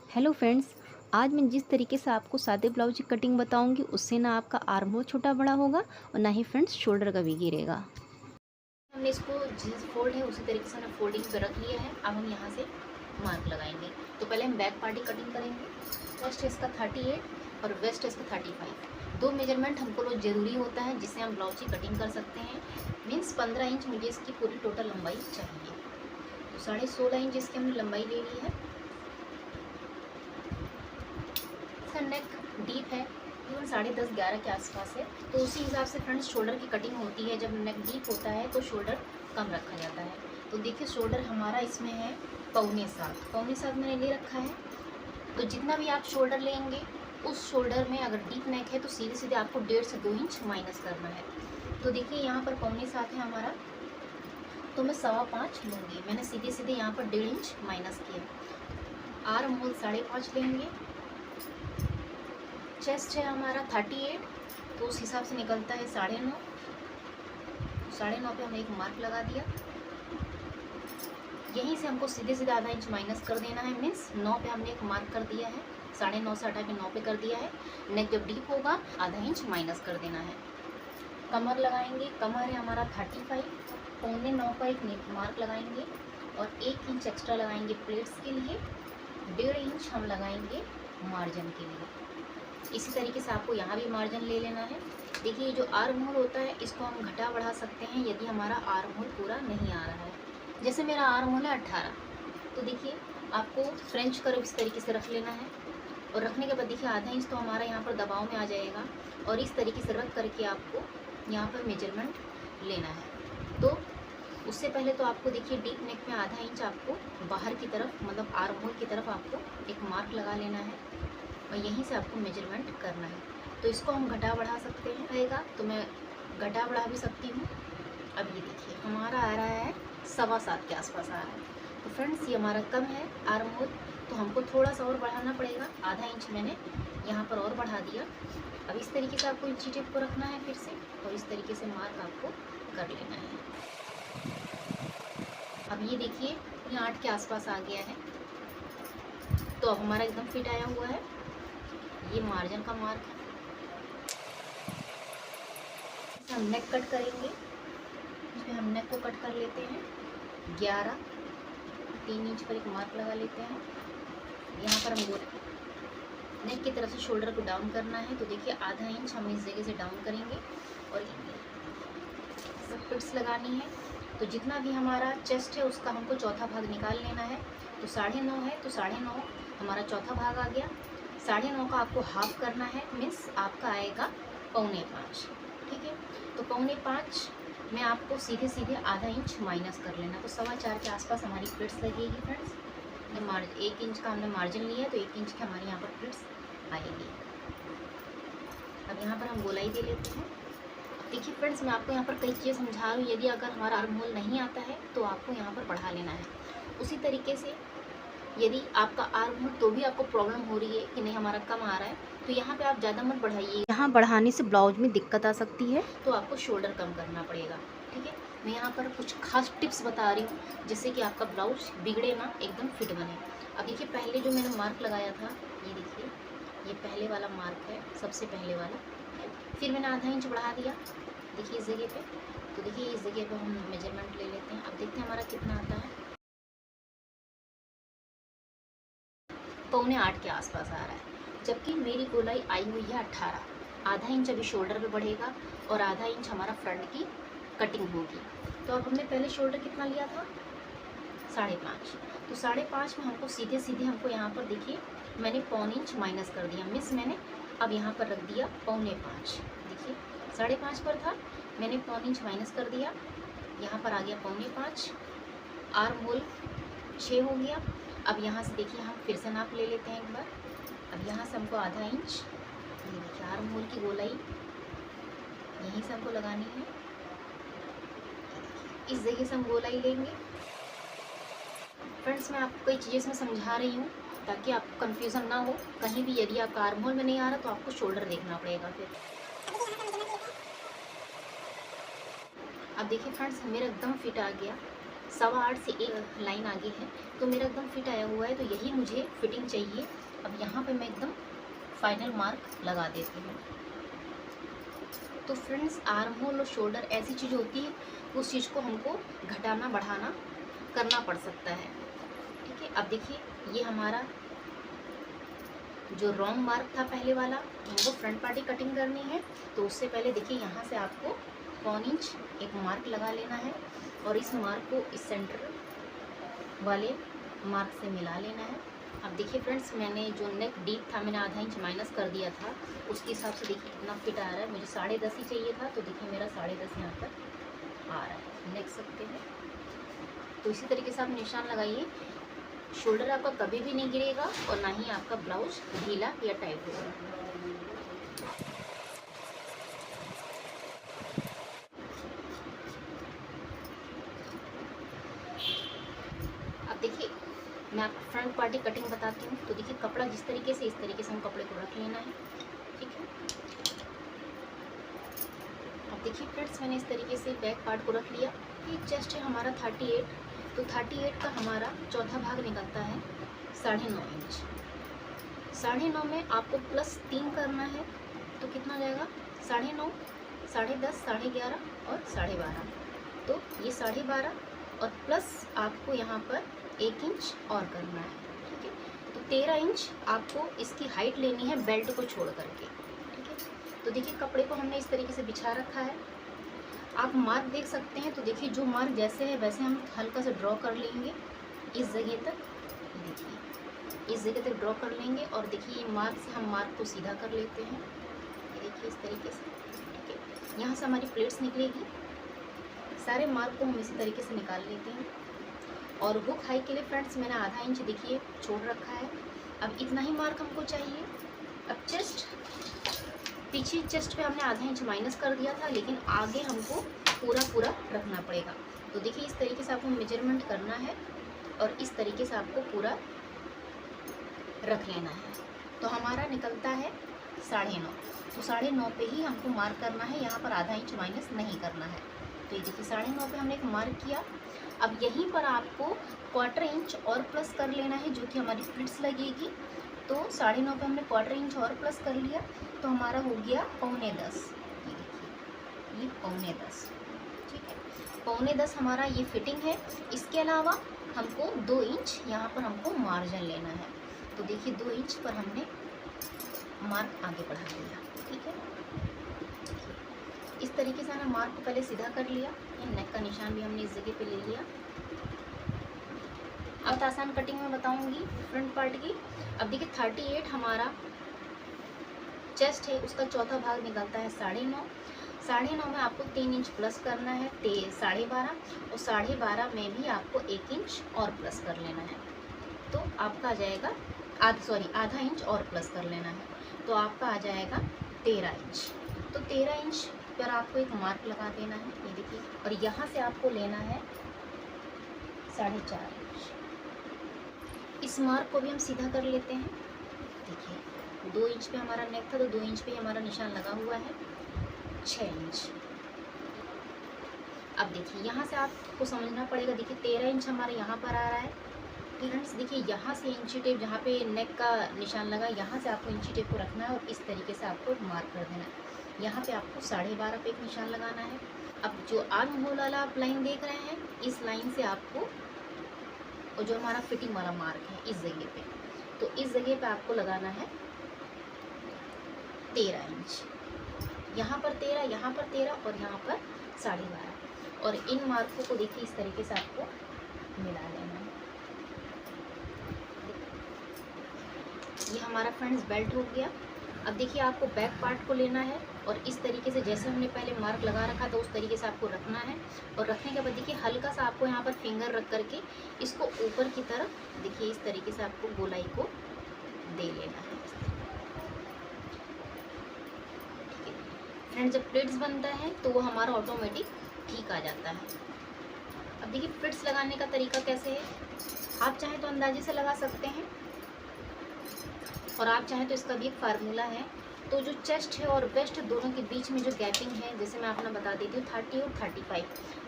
Hello friends, आज मैं जिस तरीके से आपको सादे ब्लाउज की कटिंग बताऊंगी उससे ना आपका आर्म होल छोटा बड़ा होगा और ना ही फ्रेंड्स शोल्डर का भी गिरेगा। हमने इसको जिस फोल्ड है उसी तरीके से हमने फोल्डिंग पे रख लिया है। अब हम यहाँ से मार्क लगाएंगे। तो पहले हम बैक पार्टी कटिंग करेंगे। चेस्ट है इसका 38 और वेस्ट है इसका 35। दो मेजरमेंट हमको लोग ज़रूरी होता है जिससे हम ब्लाउज की कटिंग कर सकते हैं। मीन्स 15 इंच मुझे इसकी पूरी टोटल लंबाई चाहिए। तो 16.5 इंच इसकी हमने लंबाई ले ली है। नेक डीप है, इवन 10.5-11 के आसपास है। तो उसी हिसाब से फ्रेंड्स शोल्डर की कटिंग होती है। जब नेक डीप होता है तो शोल्डर कम रखा जाता है। तो देखिए शोल्डर हमारा इसमें है 6.25 मैंने ले रखा है। तो जितना भी आप शोल्डर लेंगे उस शोल्डर में अगर डीप नेक है तो सीधे सीधे आपको 1.5 से 2 इंच माइनस करना है। तो देखिए यहाँ पर 6.25 है हमारा, तो मैं 5.25 लूँगी। मैंने सीधे सीधे यहाँ पर 1.5 इंच माइनस किया। आर्म होल 5.5 लेंगे। चेस्ट है हमारा 38, तो उस हिसाब से निकलता है 9.5। 9.5 पे हमने एक मार्क लगा दिया। यहीं से हमको सीधे सीधे आधा इंच माइनस कर देना है। मीन्स 9 पे हमने एक मार्क कर दिया है। 9.5 से हटा के 9 पे कर दिया है। नेक जब डीप होगा आधा इंच माइनस कर देना है। कमर लगाएंगे। कमर है हमारा 35, 9.25 का एक मार्क लगाएंगे और 1 इंच एक्स्ट्रा लगाएंगे प्लेट्स के लिए। 1.5 इंच हम लगाएंगे मार्जिन के लिए। इसी तरीके से आपको यहाँ भी मार्जिन ले लेना है। देखिए जो आर्म होल होता है इसको हम घटा बढ़ा सकते हैं यदि हमारा आर्म होल पूरा नहीं आ रहा है। जैसे मेरा आर्म होल है 18, तो देखिए आपको फ्रेंच कर्व इस तरीके से रख लेना है। और रखने के बाद देखिए आधा इंच तो हमारा यहाँ पर दबाव में आ जाएगा। और इस तरीके से रख करके आपको यहाँ पर मेजरमेंट लेना है। तो उससे पहले तो आपको देखिए डीप नेक में आधा इंच आपको बाहर की तरफ मतलब आर्म होल की तरफ आपको एक मार्क लगा लेना है और यहीं से आपको मेजरमेंट करना है। तो इसको हम घटा बढ़ा सकते हैं रहेगा, तो मैं घटा बढ़ा भी सकती हूँ। अब ये देखिए हमारा आ रहा है 7.25 के आसपास आ रहा है। तो फ्रेंड्स ये हमारा कम है आर्म होल, तो हमको थोड़ा सा और बढ़ाना पड़ेगा। आधा इंच मैंने यहाँ पर और बढ़ा दिया। अब इस तरीके से आपको इंची टेप को रखना है फिर से, और इस तरीके से मार्क आपको कर लेना है। अब ये देखिए ये 8 के आसपास आ गया है। तो अब हमारा एकदम फिट आया हुआ है। ये मार्जिन का मार्क है। हम नेक कट करेंगे। इसमें हम नेक को कट कर लेते हैं 11, 3 इंच पर एक मार्क लगा लेते हैं। यहाँ पर हम नेक की तरफ से शोल्डर को डाउन करना है। तो देखिए आधा इंच हम इस जगह से डाउन करेंगे और सब फिट्स लगानी है। तो जितना भी हमारा चेस्ट है उसका हमको चौथा भाग निकाल लेना है। तो 9.5 है, तो 9.5 हमारा चौथा भाग आ गया। 9.5 का आपको हाफ करना है। मीन्स आपका आएगा 4.25। ठीक है, तो 4.25 में आपको सीधे सीधे आधा इंच माइनस कर लेना। तो 4.25 के आसपास हमारी प्लेट्स लगेगी फ्रेंड्स। 1 इंच का हमने मार्जिन लिया है तो 1 इंच के हमारे यहाँ पर प्लेट्स आएगी। अब यहाँ पर हम गोलाई दे लेते हैं। देखिए फ्रेंड्स मैं आपको यहाँ पर कई चीज़ें समझा रही हूँ। यदि अगर हमारा आर्म होल नहीं आता है तो आपको यहाँ पर बढ़ा लेना है। उसी तरीके से यदि आपका आर्म होल तो भी आपको प्रॉब्लम हो रही है कि नहीं हमारा कम आ रहा है, तो यहाँ पे आप ज़्यादा मत बढ़ाइए। यहाँ बढ़ाने से ब्लाउज में दिक्कत आ सकती है, तो आपको शोल्डर कम करना पड़ेगा। ठीक है, मैं यहाँ पर कुछ खास टिप्स बता रही हूँ जिससे कि आपका ब्लाउज बिगड़े ना, एकदम फिट बने। अब देखिए पहले जो मैंने मार्क लगाया था, ये देखिए ये पहले वाला मार्क है, सबसे पहले वाला। फिर मैंने आधा इंच बढ़ा दिया देखिए इस जगह पे। तो देखिए इस जगह पे हम मेजरमेंट ले लेते हैं। अब देखते हैं हमारा कितना आता है। 7.25 के आसपास आ रहा है, जबकि मेरी गोलाई आई हुई है 18। आधा इंच अभी शोल्डर पे बढ़ेगा और आधा इंच हमारा फ्रंट की कटिंग होगी। तो अब हमने पहले शोल्डर कितना लिया था 5.5। तो 5.5 में हमको सीधे सीधे हमको यहाँ पर देखिए मैंने 1.25 इंच माइनस कर दिया। मिस मैंने अब यहाँ पर रख दिया 4.25। देखिए 5.5 पर था, मैंने 1.25 इंच माइनस कर दिया। यहाँ पर आ गया 4.25। आर्म होल 6 हो गया। अब यहाँ से देखिए हम फिर से नाप ले लेते हैं एक बार। अब यहाँ से हमको आधा इंच, ये देखिए आर्म होल की गोलाई यहीं से हमको लगानी है। इस जगह से हम गोलाई लेंगे। फ्रेंड्स मैं आपको कई चीज़ें इसमें समझा रही हूँ ताकि आपको कन्फ्यूज़न ना हो कहीं भी। यदि आपका आर्म होल में नहीं आ रहा तो आपको शोल्डर देखना पड़ेगा फिर। अब देखिए फ्रेंड्स मेरा एकदम फिट आ गया। 8.25 से 1 लाइन आगे है, तो मेरा एकदम फिट आया हुआ है, तो यही मुझे फिटिंग चाहिए। अब यहाँ पे मैं एकदम फाइनल मार्क लगा देती हूँ। तो फ्रेंड्स, आर्म होल और शोल्डर ऐसी चीज़ होती है, उस चीज़ को हमको घटाना बढ़ाना करना पड़ सकता है। ठीक है, अब देखिए ये हमारा जो रॉन्ग मार्क था पहले वाला, हमको फ्रंट पार्टी कटिंग करनी है, तो उससे पहले देखिए यहाँ से आपको 1 इंच एक मार्क लगा लेना है और इस मार्क को इस सेंटर वाले मार्क से मिला लेना है। अब देखिए फ्रेंड्स, मैंने जो नेक डीप था मैंने आधा इंच माइनस कर दिया था, उसके हिसाब से देखिए कितना फिट आ रहा है। मुझे 10.5 ही चाहिए था, तो देखिए मेरा 10.5 यहाँ पर आ रहा है, देख सकते हैं। तो इसी तरीके से आप निशान लगाइए, शोल्डर आपका कभी भी नहीं गिरेगा और ना ही आपका ब्लाउज ढीला या टाइट होगा। अब देखिए मैं आपको फ्रंट पार्टी कटिंग बताती हूँ। तो देखिए कपड़ा जिस तरीके से, इस तरीके से हम कपड़े को रख लेना है। ठीक है, अब देखिए फ्रेंड्स, मैंने इस तरीके से बैक पार्ट को रख लिया। ये चेस्ट है हमारा 38, तो 38 का हमारा चौथा भाग निकलता है 9.5 इंच। 9.5 में आपको +3 करना है, तो कितना हो जाएगा 9.5, 10.5, 11.5 और 12.5। तो ये 12.5 और प्लस आपको यहाँ पर 1 इंच और करना है। ठीक है, तो 13 इंच आपको इसकी हाइट लेनी है बेल्ट को छोड़ करके। ठीक है, तो देखिए कपड़े को हमने इस तरीके से बिछा रखा है। आप मार्क देख सकते हैं, तो देखिए जो मार्क जैसे है वैसे हम हल्का से ड्रॉ कर लेंगे इस जगह तक। देखिए इस जगह तक ड्रॉ कर लेंगे और देखिए मार्क से हम मार्क को सीधा कर लेते हैं। ये देखिए इस तरीके से। ठीक है, यहाँ से हमारी प्लेट्स निकलेगी। सारे मार्क को हम इसी तरीके से निकाल लेते हैं। और हुक हाई के लिए फ्रेंड्स मैंने आधा इंच देखिए छोड़ रखा है। अब इतना ही मार्क हमको चाहिए। अब चेस्ट, पीछे चेस्ट पे हमने आधा इंच माइनस कर दिया था, लेकिन आगे हमको पूरा रखना पड़ेगा। तो देखिए इस तरीके से आपको मेजरमेंट करना है और इस तरीके से आपको पूरा रख लेना है। तो हमारा निकलता है 9.5, तो 9.5 पे ही हमको मार्क करना है, यहाँ पर आधा इंच माइनस नहीं करना है। तो ये देखिए 9.5 पे हमने एक मार्क किया। अब यहीं पर आपको 1/4 इंच और प्लस कर लेना है, जो कि हमारी प्लिट्स लगेगी। तो 9.5 पे हमने 1/4 इंच और प्लस कर लिया, तो हमारा हो गया 9.25। ये देखिए ये 9.25। ठीक है, 9.25 हमारा ये फिटिंग है। इसके अलावा हमको 2 इंच यहाँ पर हमको मार्जिन लेना है। तो देखिए 2 इंच पर हमने मार्क आगे बढ़ा दिया। ठीक है, इस तरीके से हमने मार्क को पहले सीधा कर लिया। ये नेक का निशान भी हमने इस जगह पे ले लिया। अब आसान कटिंग में बताऊंगी फ्रंट पार्ट की। अब देखिए 38 हमारा चेस्ट है, उसका चौथा भाग निकलता है 9.5। 9.5 में आपको 3 इंच प्लस करना है, 12.5, और 12.5 में भी आपको 1 इंच और प्लस कर लेना है। तो आपका आ जाएगा आधा इंच और प्लस कर लेना है, तो आपका आ जाएगा 13 इंच। तो 13 इंच पर आपको एक मार्क लगा देना है। ये देखिए, और यहाँ से आपको लेना है 4.5 इंच। इस मार्क को भी हम सीधा कर लेते हैं। देखिए 2 इंच पे हमारा नेक था, तो 2 इंच पे हमारा निशान लगा हुआ है 6 इंच। अब देखिए यहाँ से आपको समझना पड़ेगा। देखिए 13 इंच हमारे यहाँ पर आ रहा है। फ्रेंड्स देखिए यहाँ से इंची टेप, जहाँ पे नेक का निशान लगा, यहाँ से आपको इंची टेप को रखना है और इस तरीके से आपको मार्क कर देना है। यहाँ पे आपको 12.5 पे एक निशान लगाना है। अब जो आर्म होल वाला आप लाइन देख रहे हैं, इस लाइन से आपको, और जो हमारा फिटिंग वाला मार्क है इस जगह पे, तो इस जगह पे आपको लगाना है 13 इंच। यहाँ पर 13, यहाँ पर 13 और यहाँ पर 12.5। और इन मार्कों को देखिए इस तरीके से आपको मिला लेना है। ये हमारा फ्रेंड्स बेल्ट हो गया। अब देखिए आपको बैक पार्ट को लेना है और इस तरीके से, जैसे हमने पहले मार्क लगा रखा था उस तरीके से आपको रखना है। और रखने के बाद देखिए हल्का सा आपको यहाँ पर फिंगर रख करके इसको ऊपर की तरफ, देखिए इस तरीके से आपको गोलाई को दे लेना है। ठीक है फ्रेंड्स, जब प्लेट्स बनता है तो वो हमारा ऑटोमेटिक ठीक आ जाता है। अब देखिए प्लेट्स लगाने का तरीका कैसे है। आप चाहें तो अंदाजे से लगा सकते हैं, और आप चाहें तो इसका भी एक फार्मूला है। तो जो चेस्ट है और वेस्ट दोनों के बीच में जो गैपिंग है, जैसे मैं अपना बता देती हूँ 30 और 35,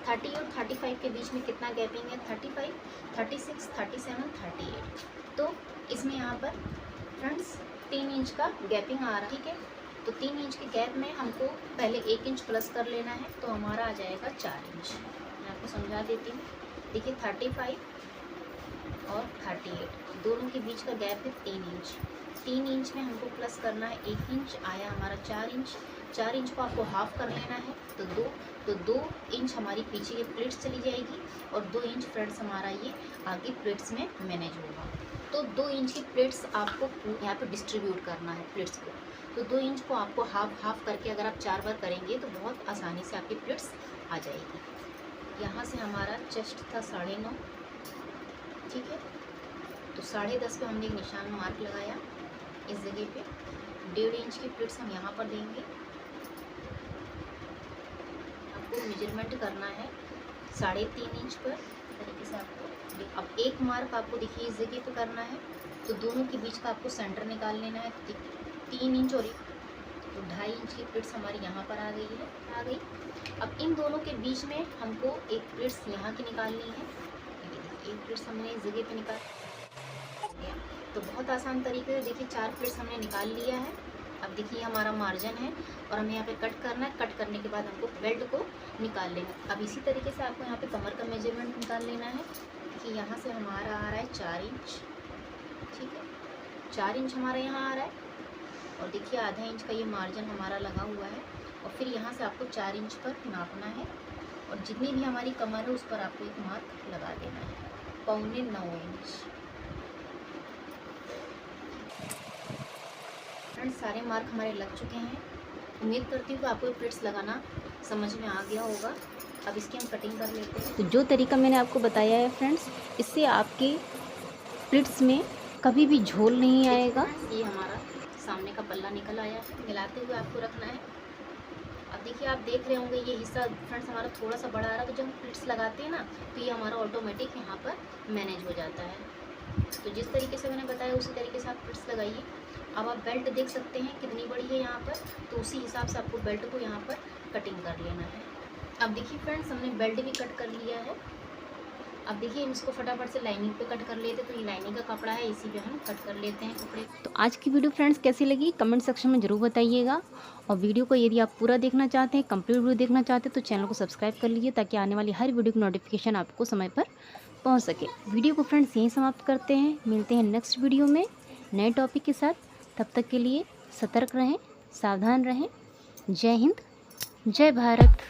30 और 35 के बीच में कितना गैपिंग है, 35, 36, 37, 38। तो इसमें यहाँ पर फ्रेंड्स 3 इंच का गैपिंग आ रहा है, ठीक है। तो 3 इंच के गैप में हमको पहले 1 इंच प्लस कर लेना है, तो हमारा आ जाएगा 4 इंच। मैं आपको समझा देती हूँ। देखिए 35 और 38 दोनों के बीच का गैप है 3 इंच। 3 इंच में हमको प्लस करना है 1 इंच, आया हमारा 4 इंच। 4 इंच को आपको हाफ कर लेना है, तो 2 इंच हमारी पीछे की प्लेट्स चली जाएगी और 2 इंच फ्रेंड्स हमारा ये आगे प्लेट्स में मैनेज होगा। तो 2 इंच की प्लेट्स आपको यहाँ पे डिस्ट्रीब्यूट करना है प्लेट्स को। तो 2 इंच को आपको हाफ करके अगर आप 4 बार करेंगे तो बहुत आसानी से आपकी प्लेट्स आ जाएगी। यहाँ से हमारा चेस्ट था 9.5, ठीक है। तो 10.5 पे हमने एक निशान मार्क लगाया इस जगह पे। 1.5 इंच की प्लेट्स हम यहाँ पर देंगे। आपको मेजरमेंट करना है 3.5 इंच पर तरीके से आपको। अब एक मार्क आपको देखिए इस जगह पे करना है, तो दोनों के बीच का आपको सेंटर निकाल लेना है। 3 इंच और 1, तो 2.5 इंच की प्लेट्स हमारी यहाँ पर आ गई। अब इन दोनों के बीच में हमको एक प्लेट्स यहाँ की निकालनी है। एक प्लेट्स हमने इस जगह पे निकाल लिया, तो बहुत आसान तरीके से देखिए 4 प्लेट्स हमने निकाल लिया है। अब देखिए हमारा मार्जिन है और हमें यहाँ पे कट करना है। कट करने के बाद हमको बेल्ट को निकाल लेना है। अब इसी तरीके से आपको यहाँ पे कमर का मेजरमेंट निकाल लेना है। देखिए यहाँ से हमारा आ रहा है 4 इंच, ठीक है। 4 इंच हमारा यहाँ आ रहा है और देखिए आधा इंच का ये मार्जिन हमारा लगा हुआ है। और फिर यहाँ से आपको 4 इंच पर नापना है और जितनी भी हमारी कमर है उस पर आपको एक मार्क लगा देना है, 8.25 इंच। फ्रेंड्स सारे मार्क हमारे लग चुके हैं। उम्मीद करती हूँ कि आपको प्लेट्स लगाना समझ में आ गया होगा। अब इसकी हम कटिंग कर लेते हैं। तो जो तरीका मैंने आपको बताया है फ्रेंड्स, इससे आपके प्लेट्स में कभी भी झोल नहीं आएगा। ये हमारा सामने का पल्ला निकल आया है, मिलाते हुए आपको रखना है। अब देखिए आप देख रहे होंगे ये हिस्सा फ्रेंड्स हमारा थोड़ा सा बड़ा आ रहा है, तो जब हम प्लेट्स लगाते हैं ना तो ये हमारा ऑटोमेटिक यहाँ पर मैनेज हो जाता है। तो जिस तरीके से मैंने बताया उसी तरीके से आप प्लेट्स लगाइए। अब आप बेल्ट देख सकते हैं कितनी बड़ी है यहाँ पर, तो उसी हिसाब से आपको बेल्ट को यहाँ पर कटिंग कर लेना है। अब देखिए फ्रेंड्स हमने बेल्ट भी कट कर लिया है। अब देखिए हम इसको फटाफट से लाइनिंग पे कट कर लेते, तो ये लाइनिंग का कपड़ा है, इसी पे हम कट कर लेते हैं कपड़े। तो आज की वीडियो फ्रेंड्स कैसी लगी कमेंट सेक्शन में ज़रूर बताइएगा। और वीडियो को यदि आप पूरा देखना चाहते हैं, कंप्लीट वीडियो देखना चाहते हैं, तो चैनल को सब्सक्राइब कर लीजिए ताकि आने वाली हर वीडियो की नोटिफिकेशन आपको समय पर पहुँच सके। वीडियो को फ्रेंड्स यहीं समाप्त करते हैं। मिलते हैं नेक्स्ट वीडियो में नए टॉपिक के साथ। तब तक के लिए सतर्क रहें, सावधान रहें। जय हिंद, जय भारत।